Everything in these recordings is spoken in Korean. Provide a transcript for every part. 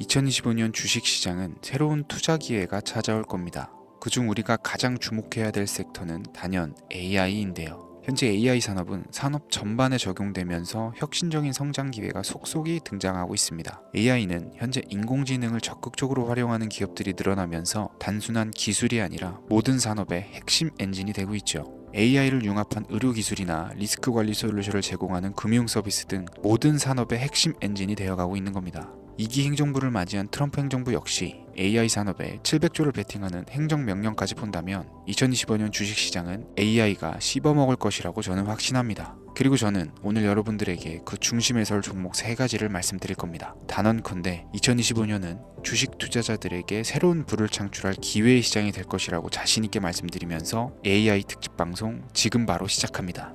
2025년 주식시장은 새로운 투자 기회가 찾아올 겁니다. 그중 우리가 가장 주목해야 될 섹터는 단연 AI인데요. 현재 AI 산업은 산업 전반에 적용되면서 혁신적인 성장 기회가 속속이 등장하고 있습니다. AI는 현재 인공지능을 적극적으로 활용하는 기업들이 늘어나면서 단순한 기술이 아니라 모든 산업의 핵심 엔진이 되고 있죠. AI를 융합한 의료 기술이나 리스크 관리 솔루션을 제공하는 금융 서비스 등 모든 산업의 핵심 엔진이 되어가고 있는 겁니다. 2기 행정부를 맞이한 트럼프 행정부 역시 AI 산업에 700조를 베팅하는 행정명령까지 본다면 2025년 주식시장은 AI가 씹어먹을 것이라고 저는 확신합니다. 그리고 저는 오늘 여러분들에게 그 중심에 설 종목 3가지를 말씀드릴 겁니다. 단언컨대 2025년은 주식 투자자들에게 새로운 부를 창출할 기회의 시장이 될 것이라고 자신있게 말씀드리면서 AI 특집 방송 지금 바로 시작합니다.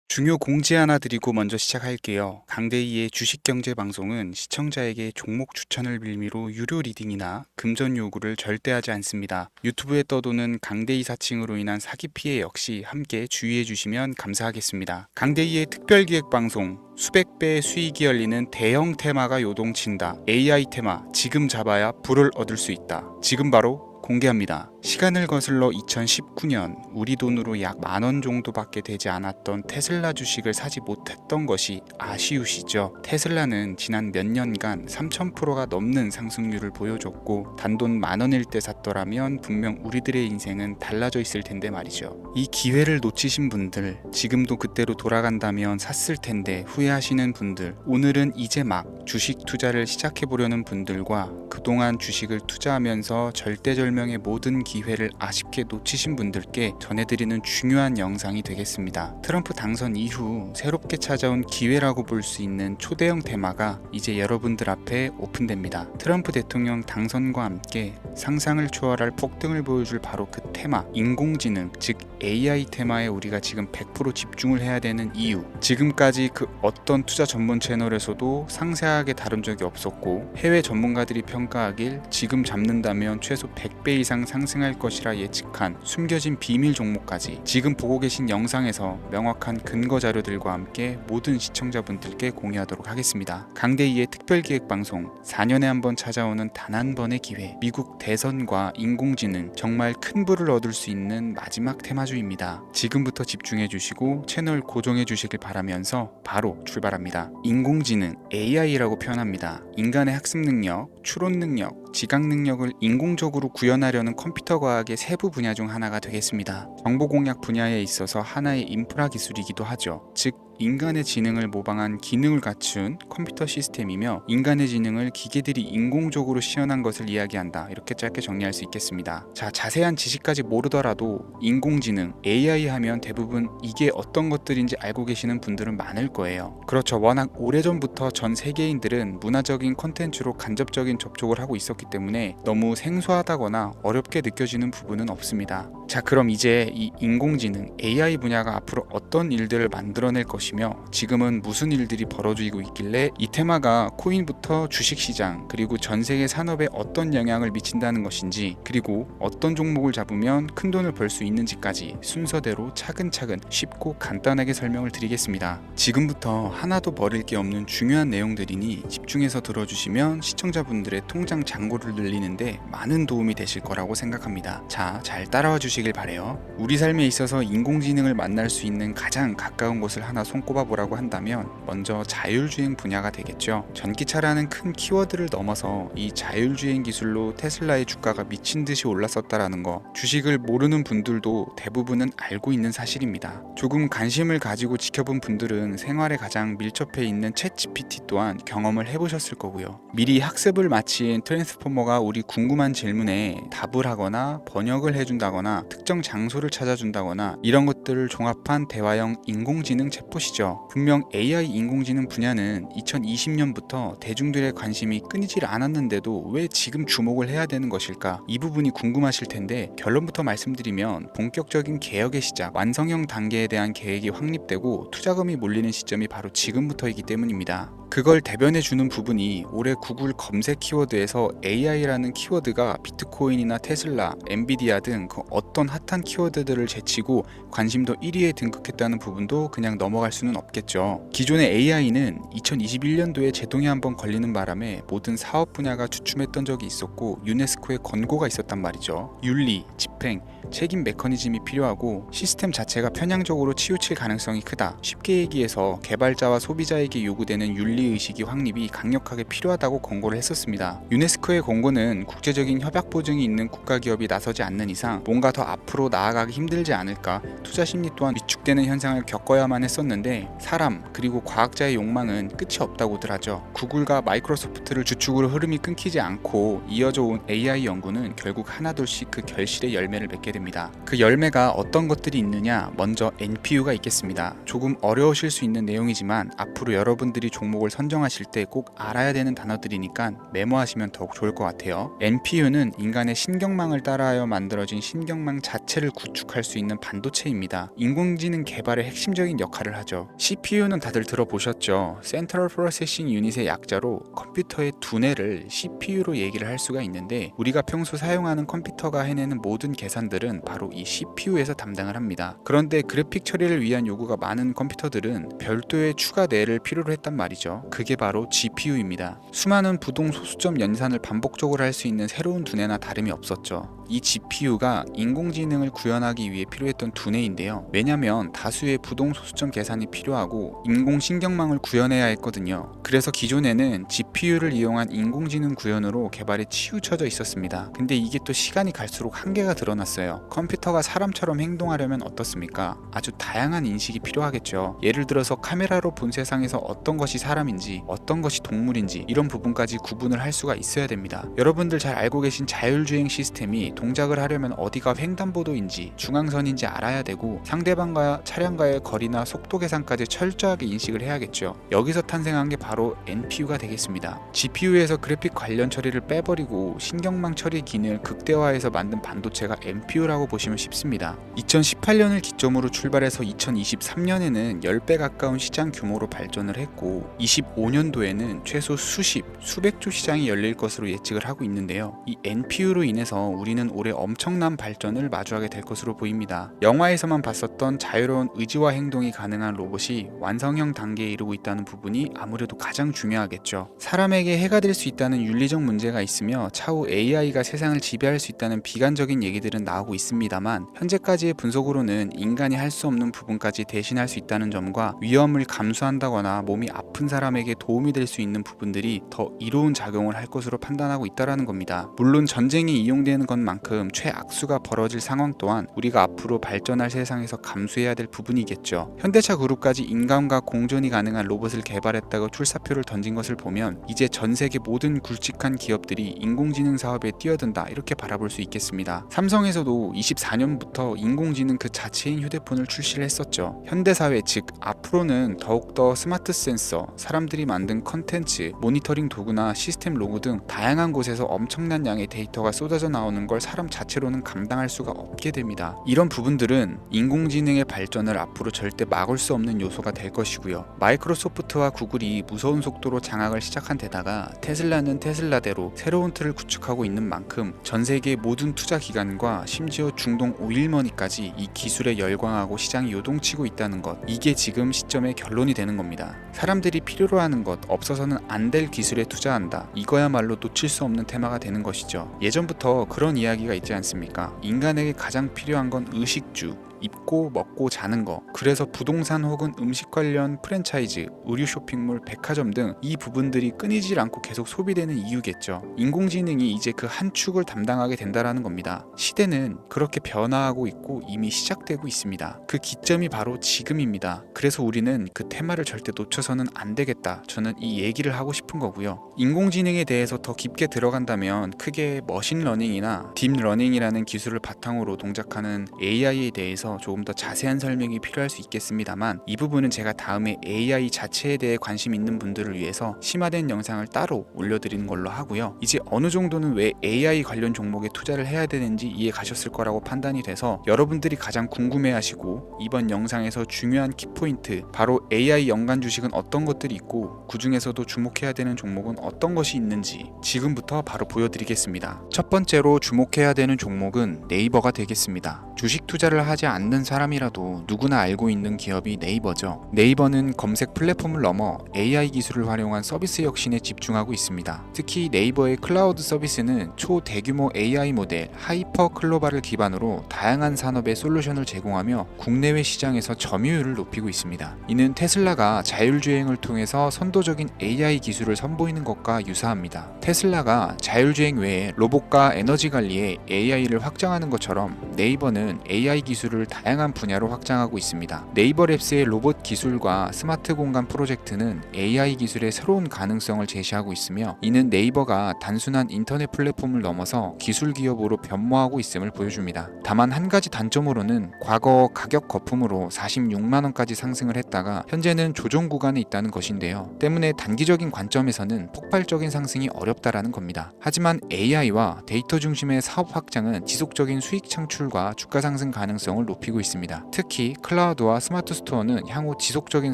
중요 공지 하나 드리고 먼저 시작할게요. 강대희의 주식경제 방송은 시청자에게 종목 추천을 빌미로 유료 리딩이나 금전 요구를 절대 하지 않습니다. 유튜브에 떠도는 강대희 사칭으로 인한 사기 피해 역시 함께 주의해 주시면 감사하겠습니다. 강대희의 특별기획 방송 수백 배의 수익이 열리는 대형 테마가 요동친다. AI 테마 지금 잡아야 불을 얻을 수 있다. 지금 바로 공개합니다. 시간을 거슬러 2019년 우리 돈으로 약 10,000원 정도밖에 되지 않았던 테슬라 주식을 사지 못했던 것이 아쉬우시죠? 테슬라는 지난 몇 년간 3000%가 넘는 상승률을 보여줬고 단돈 10,000원일 때 샀더라면 분명 우리들의 인생은 달라져 있을 텐데 말이죠. 이 기회를 놓치신 분들, 지금도 그때로 돌아간다면 샀을 텐데 후회하시는 분들, 오늘은 이제 막 주식 투자를 시작해보려는 분들과 그동안 주식을 투자하면서 절대절명의 모든 기회를 아쉽게 놓치신 분들께 전해드리는 중요한 영상이 되겠습니다. 트럼프 당선 이후 새롭게 찾아온 기회라고 볼 수 있는 초대형 테마가 이제 여러분들 앞에 오픈됩니다. 트럼프 대통령 당선과 함께 상상을 초월할 폭등을 보여줄 바로 그 테마, 인공지능, 즉 AI 테마에 우리가 지금 100% 집중을 해야 되는 이유, 지금까지 그 어떤 투자 전문 채널에서도 상세하게 다룬 적이 없었고 해외 전문가들이 평가하길 지금 잡는다면 최소 100배 이상 상승할 것이라 예측한 숨겨진 비밀 종목까지 지금 보고 계신 영상에서 명확한 근거 자료들과 함께 모든 시청자분들께 공유하도록 하겠습니다. 강대희의 특별기획 방송 4년에 한 번 찾아오는 단 한 번의 기회, 미국 대선과 인공지능 정말 큰 부를 얻을 수 있는 마지막 테마주입니다. 지금부터 집중해 주시고 채널 고정해 주시길 바라면서 바로 출발합니다. 인공지능 AI라고 표현합니다. 인간의 학습 능력, 추론 능력, 지각 능력을 인공적으로 구현하려는 컴퓨터 과학의 세부 분야 중 하나가 되겠습니다. 정보 공략 분야에 있어서 하나의 인프라 기술이기도 하죠. 즉 인간의 지능을 모방한 기능을 갖춘 컴퓨터 시스템이며 인간의 지능을 기계들이 인공적으로 시연한 것을 이야기한다. 이렇게 짧게 정리할 수 있겠습니다. 자, 자세한 지식까지 모르더라도 인공지능, AI 하면 대부분 이게 어떤 것들인지 알고 계시는 분들은 많을 거예요. 그렇죠. 워낙 오래전부터 전 세계인들은 문화적인 콘텐츠로 간접적인 접촉을 하고 있었기 때문에 너무 생소하다거나 어렵게 느껴지는 부분은 없습니다. 자, 그럼 이제 이 인공지능, AI 분야가 앞으로 어떤 일들을 만들어낼 것이며 지금은 무슨 일들이 벌어지고 있길래 이 테마가 코인부터 주식시장 그리고 전 세계 산업에 어떤 영향을 미친다는 것인지, 그리고 어떤 종목을 잡으면 큰 돈을 벌 수 있는지까지 순서대로 차근차근 쉽고 간단하게 설명을 드리겠습니다. 지금부터 하나도 버릴 게 없는 중요한 내용들이니 집중해서 들어주시면 시청자분들의 통장 잔고를 늘리는데 많은 도움이 되실 거라고 생각합니다. 자, 잘 따라와 주시길 바래요. 우리 삶에 있어서 인공지능을 만날 수 있는 가장 가까운 곳을 하나 손꼽아 보라고 한다면 먼저 자율주행 분야가 되겠죠. 전기차라는 큰 키워드를 넘어서 이 자율주행 기술로 테슬라의 주가가 미친 듯이 올랐었다라는 거, 주식을 모르는 분들도 대부분은 알고 있는 사실입니다. 조금 관심을 가지고 지켜본 분들은 생활에 가장 밀접해 있는 챗GPT 또한 경험을 해보셨을 거고요. 미리 학습을 마친 트랜스포머가 우리 궁금한 질문에 답을 하거나 번역을 해준다거나 특정 장소를 찾아준다거나 이런 것들을 종합한 대화형 인공지능 챗봇이죠. 분명 AI 인공지능 분야는 2020년부터 대중들의 관심이 끊이질 않았는데도 왜 지금 주목을 해야 되는 것일까? 이 부분이 궁금하실 텐데 결론부터 말씀드리면 본격적인 개혁의 시작, 완성형 단계에 대한 계획이 확립되고 투자금이 몰리는 시점이 바로 지금부터이기 때문입니다. 그걸 대변해주는 부분이 올해 구글 검색 키워드에서 AI라는 키워드가 비트코인이나 테슬라, 엔비디아 등 그 어떤 핫한 키워드들을 제치고 관심 관심도 1위에 등극했다는 부분도 그냥 넘어갈 수는 없겠죠. 기존의 AI는 2021년도에 제동이 한번 걸리는 바람에 모든 사업 분야가 주춤했던 적이 있었고 유네스코의 권고가 있었단 말이죠. 윤리, 집행, 책임 메커니즘이 필요하고 시스템 자체가 편향적으로 치우칠 가능성이 크다. 쉽게 얘기해서 개발자와 소비자에게 요구되는 윤리의식이 확립이 강력하게 필요하다고 권고를 했었습니다. 유네스코의 권고는 국제적인 협약 보증이 있는 국가기업이 나서지 않는 이상 뭔가 더 앞으로 나아가기 힘들지 않을까, 투자 심리 또한 위축되는 현상을 겪어야만 했었는데 사람 그리고 과학자의 욕망은 끝이 없다고들 하죠. 구글과 마이크로소프트를 주축으로 흐름이 끊기지 않고 이어져 온 AI 연구는 결국 하나둘씩 그 결실의 열매를 맺게 됩니다. 그 열매가 어떤 것들이 있느냐, 먼저 NPU가 있겠습니다. 조금 어려우실 수 있는 내용이지만 앞으로 여러분들이 종목을 선정하실 때 꼭 알아야 되는 단어들이니까 메모하시면 더욱 좋을 것 같아요. NPU는 인간의 신경망을 따라하여 만들어진 신경망 자체를 구축할 수 있는 반도체입니다. 인공지능 개발의 핵심적인 역할을 하죠. CPU는 다들 들어보셨죠? Central Processing Unit의 약자로 컴퓨터의 두뇌를 CPU로 얘기를 할 수가 있는데 우리가 평소 사용하는 컴퓨터가 해내는 모든 계산들은 바로 이 CPU에서 담당을 합니다. 그런데 그래픽 처리를 위한 요구가 많은 컴퓨터들은 별도의 추가 뇌를 필요로 했단 말이죠. 그게 바로 GPU입니다. 수많은 부동 소수점 연산을 반복적으로 할 수 있는 새로운 두뇌나 다름이 없었죠. 이 GPU가 인공지능을 구현하기 위해 필요했던 두뇌인데요. 왜냐면 다수의 부동 소수점 계산이 필요하고 인공신경망을 구현해야 했거든요. 그래서 기존에는 GPU를 이용한 인공지능 구현으로 개발에 치우쳐져 있었습니다. 근데 이게 또 시간이 갈수록 한계가 드러났어요. 컴퓨터가 사람처럼 행동하려면 어떻습니까? 아주 다양한 인식이 필요하겠죠. 예를 들어서 카메라로 본 세상에서 어떤 것이 사람인지 어떤 것이 동물인지 이런 부분까지 구분을 할 수가 있어야 됩니다. 여러분들 잘 알고 계신 자율주행 시스템이 동작을 하려면 어디가 횡단보도인지 중앙선인지 알아야 되고 상대방과 차량과의 거리나 속도 계산까지 철저하게 인식을 해야겠죠. 여기서 탄생한 게 바로 NPU가 되겠습니다. GPU에서 그래픽 관련 처리를 빼버리고 신경망 처리 기능을 극대화해서 만든 반도체가 NPU라고 보시면 쉽습니다. 2018년을 기점으로 출발해서 2023년에는 10배 가까운 시장 규모로 발전을 했고 25년도에는 최소 수백조 시장이 열릴 것으로 예측을 하고 있는데요. 이 NPU로 인해서 우리는 올해 엄청난 발전을 마주하게 될 것으로 보입니다. 영화에서만 봤었던 자유로운 의지와 행동이 가능한 로봇이 완성형 단계에 이르고 있다는 부분이 아무래도 가장 중요하겠죠. 사람에게 해가 될 수 있다는 윤리적 문제가 있으며 차후 AI가 세상을 지배할 수 있다는 비관적인 얘기들은 나오고 있습니다만 현재까지의 분석으로는 인간이 할 수 없는 부분까지 대신할 수 있다는 점과 위험을 감수한다거나 몸이 아픈 사람에게 도움이 될 수 있는 부분들이 더 이로운 작용을 할 것으로 판단하고 있다는 겁니다. 물론 전쟁에 이용되는 것만큼 최악수가 벌어질 상황 또한 우리가 앞으로 발전할 세상에서 감수해야 될 부분이겠죠. 현대차 그룹까지 인간과 공존이 가능한 로봇을 개발했다고 출사표를 던진 것을 보면 이제 전 세계 모든 굵직한 기업들이 인공지능 사업에 뛰어든다 이렇게 바라볼 수 있겠습니다. 삼성에서도 24년부터 인공지능 그 자체인 휴대폰을 출시를 했었죠. 현대사회 즉 앞으로는 더욱더 스마트 센서, 사람들이 만든 컨텐츠, 모니터링 도구나 시스템 로고 등 다양한 곳에서 엄청난 양의 데이터가 쏟아져 나오는 걸 사람 자체로는 감당할 수가 없게 됩니다. 이런 부분들은 인공지능의 발전을 앞으로 절대 막을 수 없는 요소가 될 것이고요. 마이크로소프트와 구글이 무서운 속도로 장악을 시작한 데다가 테슬라는 테슬라대로 새로운 틀을 구축하고 있는 만큼 전 세계 모든 투자 기관과 심지어 중동 오일머니까지 이 기술에 열광하고 시장이 요동치고 있다는 것, 이게 지금 시점의 결론이 되는 겁니다. 사람들이 필요로 하는 것, 없어서는 안 될 기술에 투자한다. 이거야말로 놓칠 수 없는 테마가 되는 것이죠. 예전부터 그런 이야기가 있지 않습니까? 인간에게 가장 필요한 건 의식주, 입고 먹고 자는 거. 그래서 부동산 혹은 음식 관련 프랜차이즈, 의류 쇼핑몰, 백화점 등 이 부분들이 끊이질 않고 계속 소비되는 이유겠죠. 인공지능이 이제 그 한 축을 담당하게 된다라는 겁니다. 시대는 그렇게 변화하고 있고 이미 시작되고 있습니다. 그 기점이 바로 지금입니다. 그래서 우리는 그 테마를 절대 놓쳐서는 안 되겠다. 저는 이 얘기를 하고 싶은 거고요. 인공지능에 대해서 더 깊게 들어간다면 크게 머신러닝이나 딥러닝이라는 기술을 바탕으로 동작하는 AI에 대해서 조금 더 자세한 설명이 필요할 수 있겠습니다만 이 부분은 제가 다음에 AI 자체에 대해 관심 있는 분들을 위해서 심화된 영상을 따로 올려드리는 걸로 하고요. 이제 어느 정도는 왜 AI 관련 종목에 투자를 해야 되는지 이해 가셨을 거라고 판단이 돼서 여러분들이 가장 궁금해하시고 이번 영상에서 중요한 키포인트, 바로 AI 연관 주식은 어떤 것들이 있고 그 중에서도 주목해야 되는 종목은 어떤 것이 있는지 지금부터 바로 보여드리겠습니다. 첫 번째로 주목해야 되는 종목은 네이버가 되겠습니다. 주식 투자를 하지 않는 사람이라도 누구나 알고 있는 기업이 네이버죠. 네이버는 검색 플랫폼을 넘어 AI 기술을 활용한 서비스 혁신에 집중하고 있습니다. 특히 네이버의 클라우드 서비스는 초대규모 AI 모델 하이퍼 클로바를 기반으로 다양한 산업에 솔루션을 제공하며 국내외 시장에서 점유율을 높이고 있습니다. 이는 테슬라가 자율주행을 통해서 선도적인 AI 기술을 선보이는 것과 유사합니다. 테슬라가 자율주행 외에 로봇과 에너지 관리에 AI를 확장하는 것처럼 네이버는 AI 기술을 다양한 분야로 확장하고 있습니다. 네이버 랩스의 로봇 기술과 스마트 공간 프로젝트는 AI 기술의 새로운 가능성을 제시하고 있으며, 이는 네이버가 단순한 인터넷 플랫폼을 넘어서 기술 기업으로 변모하고 있음을 보여줍니다. 다만 한 가지 단점으로는 과거 가격 거품으로 46만 원까지 상승을 했다가 현재는 조정 구간에 있다는 것인데요. 때문에 단기적인 관점에서는 폭발적인 상승이 어렵다라는 겁니다. 하지만 AI와 데이터 중심의 사업 확장은 지속적인 수익 창출과 주가 상승 가능성을 높이고 있습니다. 특히 클라우드와 스마트 스토어는 향후 지속적인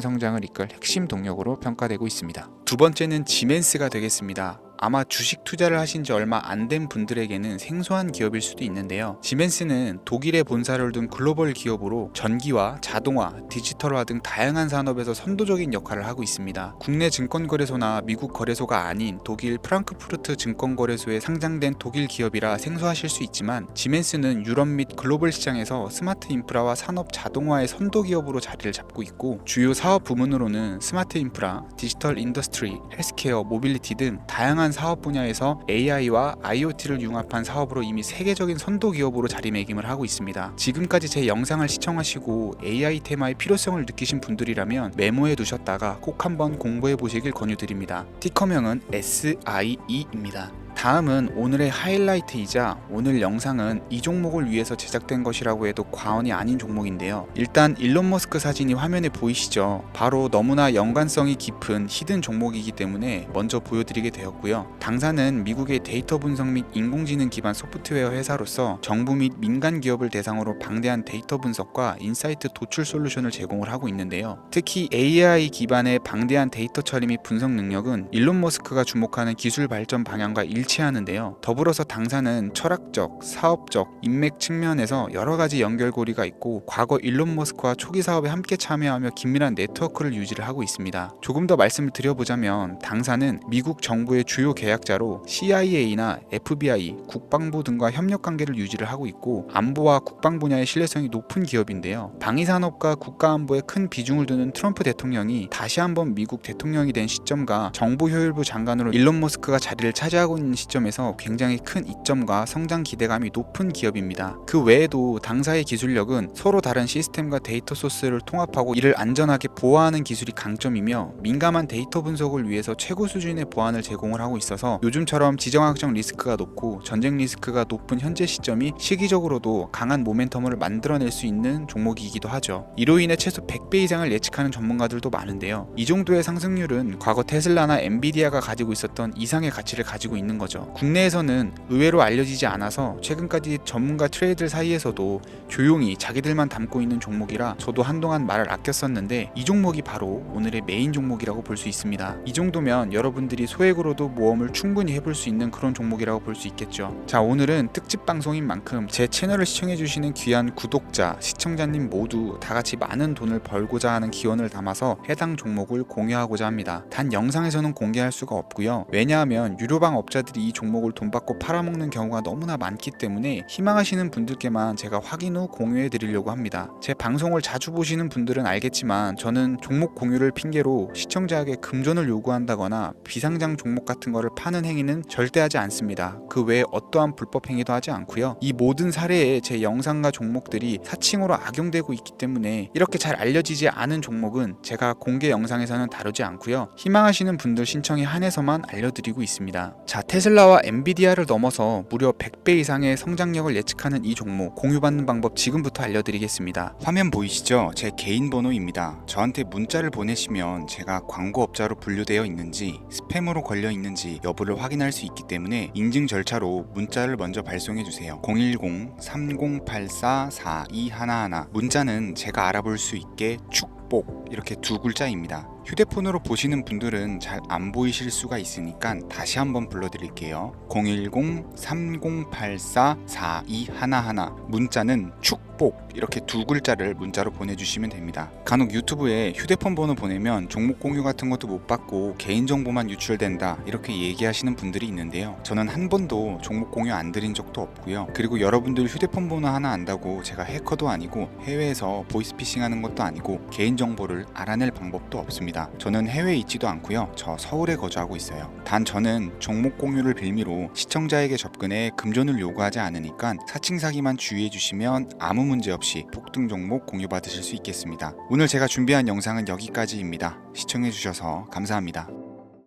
성장을 이끌 핵심 동력으로 평가되고 있습니다. 두 번째는 지멘스가 되겠습니다. 아마 주식 투자를 하신 지 얼마 안 된 분들에게는 생소한 기업일 수도 있는데요. 지멘스는 독일에 본사를 둔 글로벌 기업으로 전기와 자동화, 디지털화 등 다양한 산업에서 선도적인 역할을 하고 있습니다. 국내 증권거래소나 미국 거래소가 아닌 독일 프랑크푸르트 증권거래소에 상장된 독일 기업이라 생소하실 수 있지만, 지멘스는 유럽 및 글로벌 시장에서 스마트 인프라와 산업 자동화의 선도 기업으로 자리를 잡고 있고, 주요 사업 부문으로는 스마트 인프라, 디지털 인더스트리, 헬스케어, 모빌리티 등 다양한 사업 분야에서 AI와 IoT를 융합한 사업으로 이미 세계적인 선도 기업으로 자리매김을 하고 있습니다. 지금까지 제 영상을 시청하시고 AI 테마의 필요성을 느끼신 분들이라면 메모해 두셨다가 꼭 한번 공부해 보시길 권유드립니다. 티커명은 SIE입니다. 다음은 오늘의 하이라이트이자 오늘 영상은 이 종목을 위해서 제작된 것이라고 해도 과언이 아닌 종목인데요. 일단 일론 머스크 사진이 화면에 보이시죠? 바로 너무나 연관성이 깊은 히든 종목이기 때문에 먼저 보여드리게 되었고요. 당사는 미국의 데이터 분석 및 인공지능 기반 소프트웨어 회사로서 정부 및 민간 기업을 대상으로 방대한 데이터 분석과 인사이트 도출 솔루션을 제공을 하고 있는데요. 특히 AI 기반의 방대한 데이터 처리 및 분석 능력은 일론 머스크가 주목하는 기술 발전 방향과 일치하는데요. 더불어서 당사는 철학적, 사업적, 인맥 측면에서 여러 가지 연결고리가 있고, 과거 일론 머스크와 초기 사업에 함께 참여하며 긴밀한 네트워크를 유지를 하고 있습니다. 조금 더 말씀을 드려보자면, 당사는 미국 정부의 주요 계약자로 CIA나 FBI, 국방부 등과 협력 관계를 유지를 하고 있고, 안보와 국방 분야의 신뢰성이 높은 기업인데요. 방위산업과 국가안보에 큰 비중을 두는 트럼프 대통령이 다시 한번 미국 대통령이 된 시점과 정보효율부 장관으로 일론 머스크가 자리를 차지하고 있는 시점에서 굉장히 큰 이점과 성장 기대감이 높은 기업입니다. 그 외에도 당사의 기술력은 서로 다른 시스템과 데이터 소스를 통합하고 이를 안전하게 보호하는 기술이 강점이며, 민감한 데이터 분석을 위해서 최고 수준의 보안을 제공을 하고 있어서 요즘처럼 지정학적 리스크가 높고 전쟁 리스크가 높은 현재 시점이 시기적으로도 강한 모멘텀을 만들어낼 수 있는 종목이기도 하죠. 이로 인해 최소 100배 이상을 예측하는 전문가들도 많은데요. 이 정도의 상승률은 과거 테슬라나 엔비디아가 가지고 있었던 이상의 가치를 가지고 있는 거죠. 국내에서는 의외로 알려지지 않아서 최근까지 전문가 트레이더 사이에서도 조용히 자기들만 담고 있는 종목이라 저도 한동안 말을 아꼈었는데, 이 종목이 바로 오늘의 메인 종목이라고 볼 수 있습니다. 이 정도면 여러분들이 소액으로도 모험을 충분히 해볼 수 있는 그런 종목이라고 볼 수 있겠죠. 자, 오늘은 특집 방송인 만큼 제 채널을 시청해주시는 귀한 구독자, 시청자님 모두 다같이 많은 돈을 벌고자 하는 기원을 담아서 해당 종목을 공유하고자 합니다. 단 영상에서는 공개할 수가 없고요. 왜냐하면 유료방 업자들이 이 종목을 돈 받고 팔아먹는 경우가 너무나 많기 때문에 희망하시는 분들께만 제가 확인 후 공유해 드리려고 합니다. 제 방송을 자주 보시는 분들은 알겠지만, 저는 종목 공유를 핑계로 시청자에게 금전을 요구한다거나 비상장 종목 같은 거를 파는 행위는 절대 하지 않습니다. 그 외에 어떠한 불법 행위도 하지 않고요. 이 모든 사례에 제 영상과 종목들이 사칭으로 악용되고 있기 때문에 이렇게 잘 알려지지 않은 종목은 제가 공개 영상에서는 다루지 않고요. 희망하시는 분들 신청에 한해서만 알려드리고 있습니다. 자, 테슬라와 엔비디아를 넘어서 무려 100배 이상의 성장력을 예측하는 이 종목 공유받는 방법 지금부터 알려드리겠습니다. 화면 보이시죠? 제 개인 번호입니다. 저한테 문자를 보내시면 제가 광고업자로 분류되어 있는지 스팸으로 걸려 있는지 여부를 확인할 수 있기 때문에 인증 절차로 문자를 먼저 발송해주세요. 010-3084-4211. 문자는 제가 알아볼 수 있게 축복 이렇게 두 글자입니다. 휴대폰으로 보시는 분들은 잘 안 보이실 수가 있으니까 다시 한번 불러드릴게요. 010-3084-4211 문자는 축복 이렇게 두 글자를 문자로 보내주시면 됩니다. 간혹 유튜브에 휴대폰 번호 보내면 종목 공유 같은 것도 못 받고 개인정보만 유출된다 이렇게 얘기하시는 분들이 있는데요. 저는 한 번도 종목 공유 안 드린 적도 없고요. 그리고 여러분들 휴대폰 번호 하나 안다고 제가 해커도 아니고 해외에서 보이스피싱 하는 것도 아니고 개인정보를 알아낼 방법도 없습니다. 저는 해외에 있지도 않고요. 저 서울에 거주하고 있어요. 단 저는 종목 공유를 빌미로 시청자에게 접근해 금전을 요구하지 않으니까 사칭 사기만 주의해 주시면 아무 문제 없이 폭등 종목 공유 받으실 수 있겠습니다. 오늘 제가 준비한 영상은 여기까지입니다. 시청해 주셔서 감사합니다.